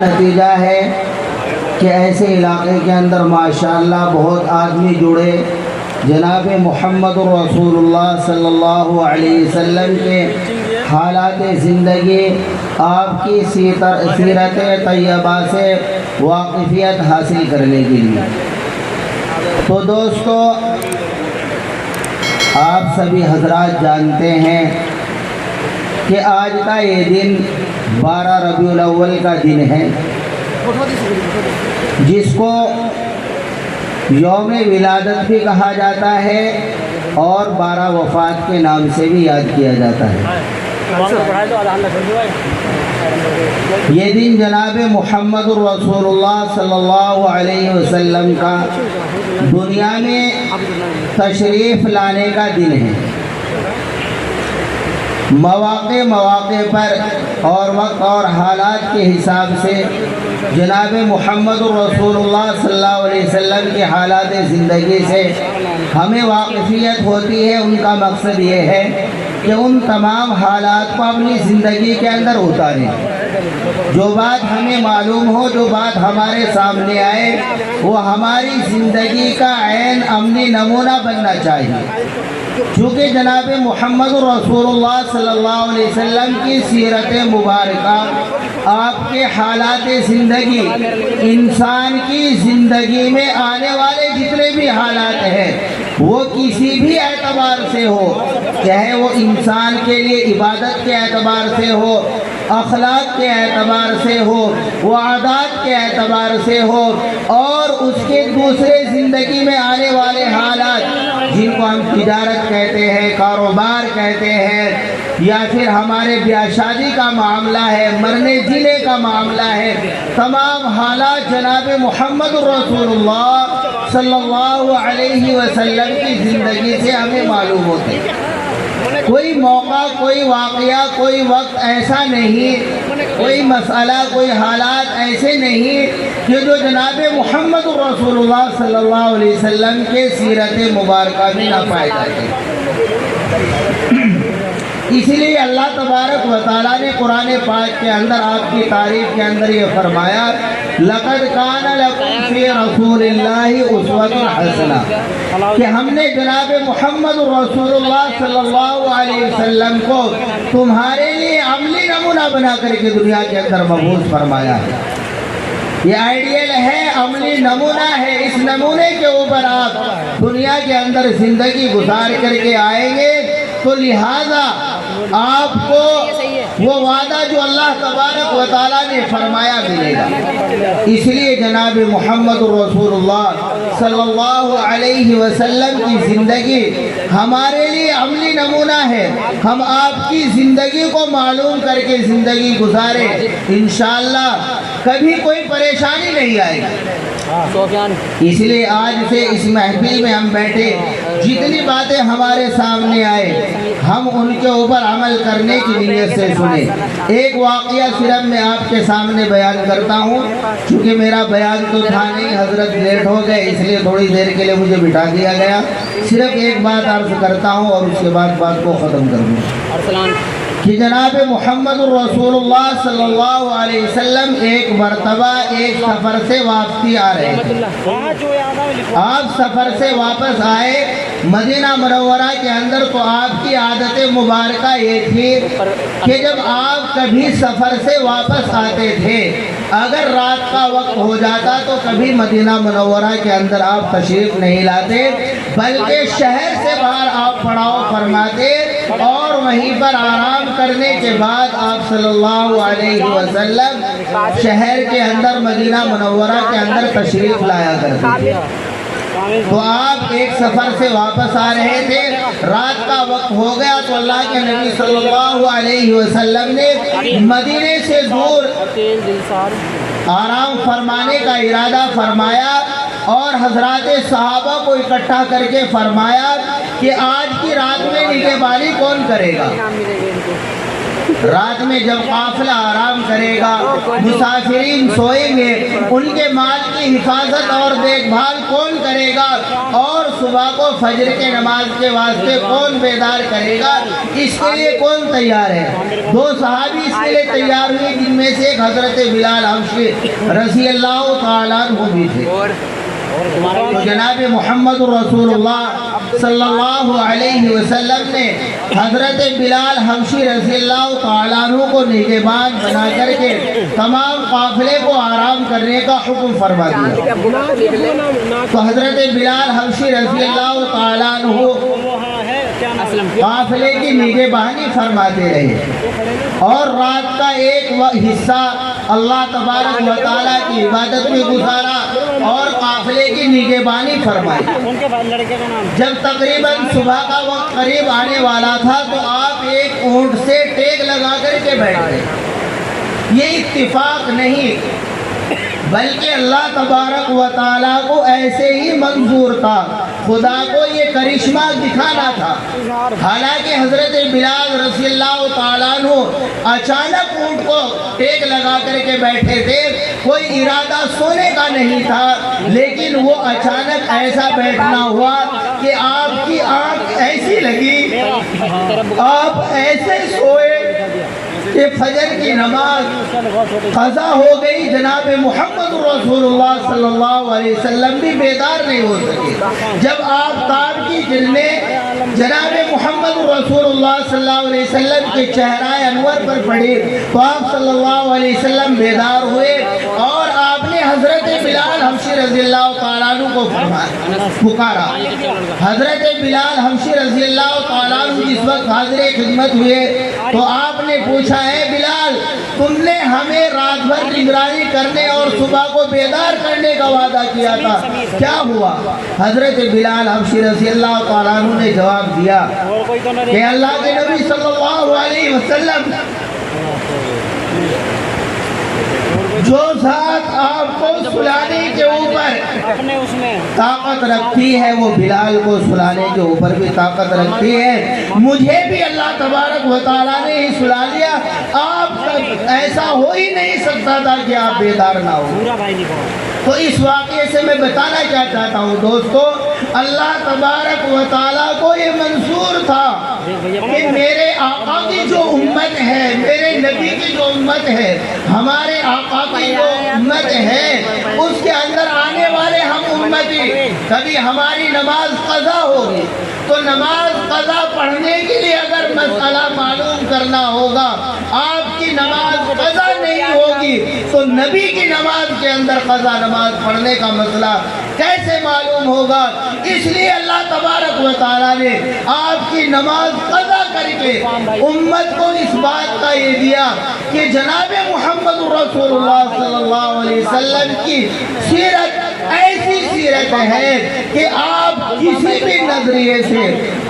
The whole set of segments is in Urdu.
نتیجہ ہے کہ ایسے علاقے کے اندر ماشاءاللہ بہت آدمی جڑے، جناب محمد رسول اللہ صلی اللہ علیہ وسلم کے حالات زندگی، آپ کی سیرت طیبہ سے واقفیت حاصل کرنے کے لیے۔ تو دوستو، آپ سبھی حضرات جانتے ہیں کہ آج کا یہ دن 12 ربیع الاول کا دن ہے، جس کو یوم ولادت بھی کہا جاتا ہے اور 12 وفات کے نام سے بھی یاد کیا جاتا ہے۔ یہ دن جناب محمد رسول اللہ صلی اللہ علیہ وسلم کا دنیا میں تشریف لانے کا دن ہے۔ مواقع پر اور وقت اور حالات کے حساب سے جناب محمد رسول اللہ صلی اللہ علیہ وسلم کے حالات زندگی سے ہمیں واقفیت ہوتی ہے۔ ان کا مقصد یہ ہے کہ ان تمام حالات کو اپنی زندگی کے اندر اتاریں۔ جو بات ہمیں معلوم ہو، جو بات ہمارے سامنے آئے، وہ ہماری زندگی کا عین عملی نمونہ بننا چاہیے۔ چونکہ جناب محمد رسول اللہ صلی اللہ علیہ وسلم کی سیرت مبارکہ، آپ کے حالات زندگی، انسان کی زندگی میں آنے والے جتنے بھی حالات ہیں، وہ کسی بھی اعتبار سے ہو، چاہے وہ انسان کے لیے عبادت کے اعتبار سے ہو، اخلاق کے اعتبار سے ہو، وہ عادات کے اعتبار سے ہو، اور اس کے دوسرے زندگی میں آنے والے حالات جن کو ہم تجارت کہتے ہیں، کاروبار کہتے ہیں، یا پھر ہمارے بیاہ شادی کا معاملہ ہے، مرنے جینے کا معاملہ ہے، تمام حالات جناب محمد رسول اللہ صلی اللہ علیہ وسلم کی زندگی سے ہمیں معلوم ہوتے ہیں۔ کوئی موقع، کوئی واقعہ، کوئی وقت ایسا نہیں، کوئی مسئلہ، کوئی حالات ایسے نہیں کہ جو جناب محمد رسول اللہ صلی اللہ علیہ وسلم کے سیرت مبارکہ میں نہ پائے جاتے۔ اس لیے اللہ تبارک و تعالیٰ نے قرآن پاک کے اندر آپ کی تعریف کے اندر یہ فرمایا، لَقَدْ كَانَ لَكُمْ فِي رَسُولِ اللَّهِ أُسْوَةٌ حَسَنَةٌ، کہ ہم نے جناب محمد رسول اللہ صلی اللہ علیہ وسلم کو تمہارے لیے عملی نمونہ بنا کر کے دنیا کے اندر مبعوث فرمایا ہے۔ یہ آئیڈیل ہے، عملی نمونہ ہے۔ اس نمونے کے اوپر آپ دنیا کے اندر زندگی گزار کر کے آئیں گے، تو لہذا آپ کو وہ وعدہ جو اللہ تبارک و تعالیٰ نے فرمایا ملے گا۔ اس لیے جناب محمد رسول اللہ صلی اللہ علیہ وسلم کی زندگی ہمارے لیے عملی نمونہ ہے۔ ہم آپ کی زندگی کو معلوم کر کے زندگی گزاریں، انشاءاللہ کبھی کوئی پریشانی نہیں آئے گی۔ اس لیے آج سے اس محفل میں ہم بیٹھے، جتنی باتیں ہمارے سامنے آئے، ہم ان کے اوپر عمل کرنے کی نیت سے سنیں۔ ایک واقعہ صرف میں آپ کے سامنے بیان کرتا ہوں، چونکہ میرا بیان تو تھا نہیں، حضرت لیٹ ہو گئے، اس لیے تھوڑی دیر کے لیے مجھے بٹھا دیا گیا۔ صرف ایک بات عرض کرتا ہوں اور اس کے بعد بات کو ختم کر دوں کہ جناب محمد رسول اللہ صلی اللہ علیہ وسلم ایک مرتبہ ایک سفر سے واپسی آ رہے تھے۔ آپ سفر سے واپس آئے مدینہ منورہ کے اندر، تو آپ کی عادت مبارکہ یہ تھی کہ جب آپ کبھی سفر سے واپس آتے تھے، اگر رات کا وقت ہو جاتا تو کبھی مدینہ منورہ کے اندر آپ تشریف نہیں لاتے، بلکہ شہر سے باہر آپ پڑاؤ فرماتے، اور وہیں پر آرام کرنے کے بعد آپ صلی اللہ علیہ وسلم شہر کے اندر مدینہ منورہ کے اندر تشریف لایا کرتے تھے۔ تو آپ ایک سفر سے واپس آ رہے تھے، رات کا وقت ہو گیا، تو اللہ کے نبی صلی اللہ علیہ وسلم نے مدینے سے دور آرام فرمانے کا ارادہ فرمایا، اور حضرات صحابہ کو اکٹھا کر کے فرمایا کہ آج کی رات میں نگہبانی کون کرے گا؟ رات میں جب قافلہ آرام کرے گا، مسافرین سوئیں گے، ان کے مال کی حفاظت اور دیکھ بھال کون کرے گا؟ اور صبح کو فجر کے نماز کے واسطے کون بیدار کرے گا؟ اس کے لیے کون تیار ہے؟ دو صحابی اس کے لیے تیار ہوئے، جن میں سے ایک حضرت بلال حبشی رضی اللہ تعالیٰ عنہ بھی تھے۔ تو جناب محمد رسول اللہ صلی اللہ علیہ وسلم نے حضرت بلال حبشی رضی اللہ تعالیٰ عنہ کو نگہبان بنا کر کے تمام قافلے کو آرام کرنے کا حکم فرما دیا۔ تو حضرت بلال حبشی رضی اللہ تعالیٰ عنہ قافلے کی نگہبانی فرماتے رہے اور رات کا ایک حصہ اللہ تبارک و تعالیٰ کی عبادت میں گزارا اور قافلے کی نگہبانی فرمائی۔ جب تقریباً صبح کا وقت قریب آنے والا تھا تو آپ ایک اونٹ سے ٹیک لگا کر کے بیٹھ گئے۔ یہ اتفاق نہیں بلکہ اللہ تبارک و تعالیٰ کو ایسے ہی منظور تھا، خدا کو یہ کرشمہ دکھانا تھا۔ حالانکہ حضرت بلال رضی اللہ تعالیٰ عنہ اچانک اونٹ کو ٹیک لگا کر کے بیٹھے تھے، کوئی ارادہ سونے کا نہیں تھا، لیکن وہ اچانک ایسا بیٹھنا ہوا کہ آپ کی آنکھ ایسی لگی، آپ ایسے سوئے کہ فجر کی نماز قضا ہو گئی۔ جناب محمد رسول اللہ صلی اللہ علیہ وسلم بھی بیدار نہیں ہو سکے۔ جب آفتاب کی کرنیں جناب محمد رسول اللہ صلی اللہ علیہ وسلم کے چہرہ انور پر پڑی تو آپ صلی اللہ علیہ وسلم بیدار ہوئے اور آپ نے حضرت بلال حبشی رضی اللہ تعالیٰ عنہ کو پکارا۔ حضرت بلال حبشی رضی اللہ تعالیٰ عنہ جس وقت حاضر خدمت ہوئے تو آپ نے پوچھا، اے بلال، تم نے ہمیں رات بھر نگرانی کرنے اور صبح کو بیدار کرنے کا وعدہ کیا تھا، کیا ہوا؟ حضرت بلال حبشی رضی اللہ تعالیٰ عنہ نے جواب دیا کہ اللہ کے نبی صلی اللہ علیہ وسلم، جو ذات آپ کو سلانے کے اوپر طاقت رکھتی ہے وہ بلال کو سلانے کے اوپر بھی طاقت رکھتی ہے۔ مجھے بھی اللہ تبارک و تعالیٰ نے ہی سلا لیا، آپ تک ایسا ہو ہی نہیں سکتا تھا کہ آپ بیدار نہ ہو۔ تو اس واقعے سے میں بتانا کیا چاہتا ہوں دوستو، اللہ تبارک و تعالیٰ کو یہ منظور تھا کہ میرے آقا کی جو امت ہے، میرے نبی کی جو امت ہے، ہمارے آقا کی جو امت ہے، اس کے اندر آنے والے ہم امتی، کبھی ہماری نماز قضا ہوگی تو نماز قضا پڑھنے کے لیے اگر مسئلہ معلوم کرنا ہوگا، آپ کی نماز قضا نہیں ہوگی تو نبی کی نماز کے اندر قضا نماز پڑھنے کا مسئلہ کیسے معلوم ہوگا؟ اس لیے اللہ تبارک و تعالیٰ نے آپ کی نماز قضا کر کے امت کو اس بات کا یہ دیا کہ جناب محمد رسول اللہ صلی اللہ علیہ وسلم کی سیرت ایسی سیرت ہے کہ آپ کسی بھی نظریے سے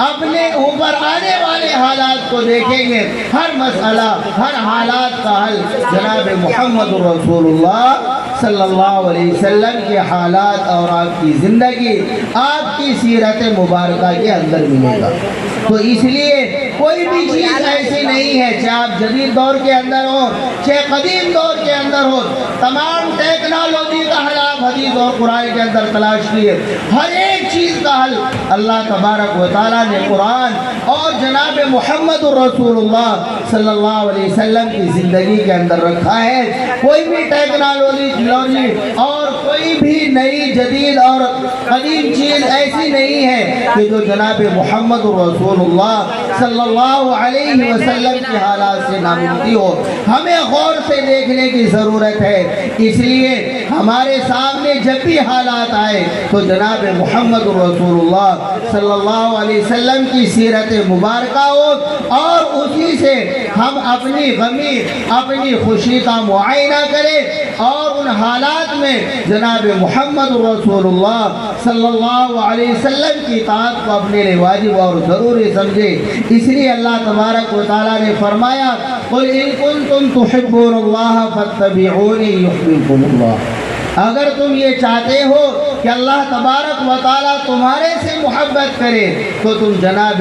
اپنے اوپر آنے والے حالات کو دیکھیں گے، ہر مسئلہ، ہر حالات کا حل جناب محمد رسول اللہ صلی اللہ علیہ وسلم کے حالات اور آپ کی زندگی، آپ کی سیرت مبارکہ کے اندر ملے گا۔ تو اس لیے کوئی بھی چیز ایسی نہیں ہے، چاہے آپ جدید دور کے اندر ہو چاہے قدیم دور کے اندر ہو، تمام ٹیکنالوجی کا حل آپ حدیث اور قرآن کے اندر تلاش کیے، ہر ایک چیز کا حل اللہ تبارک و تعالیٰ نے قرآن اور جناب محمد رسول اللہ صلی اللہ علیہ وسلم کی زندگی کے اندر رکھا ہے۔ کوئی بھی ٹیکنالوجی اور کوئی بھی نئی جدید اور قدیم چیز ایسی نہیں ہے کہ جو جناب محمد رسول اللہ صلی اللہ علیہ وسلم کی حالات سے ناممکن ہو۔ ہمیں غور سے دیکھنے کی ضرورت ہے، اس لیے ہمارے سامنے جب بھی حالات آئے تو جناب محمد رسول اللہ صلی اللہ علیہ وسلم کی سیرت مبارکہ ہو اور اسی سے ہم اپنی غمی، اپنی خوشی کا معائنہ کریں اور ان حالات میں جناب محمد رسول اللہ صلی اللہ علیہ وسلم کی اطاعت کو اپنے لیے واجب اور ضروری سمجھے۔ اس لیے اللہ تبارک و تعالیٰ نے فرمایا، قل ان کنتم تحبون اللہ فاتبعونی یحببکم اللہ۔ اگر تم یہ چاہتے ہو کہ اللہ تبارک و تعالیٰ تمہارے سے محبت کرے تو تم جناب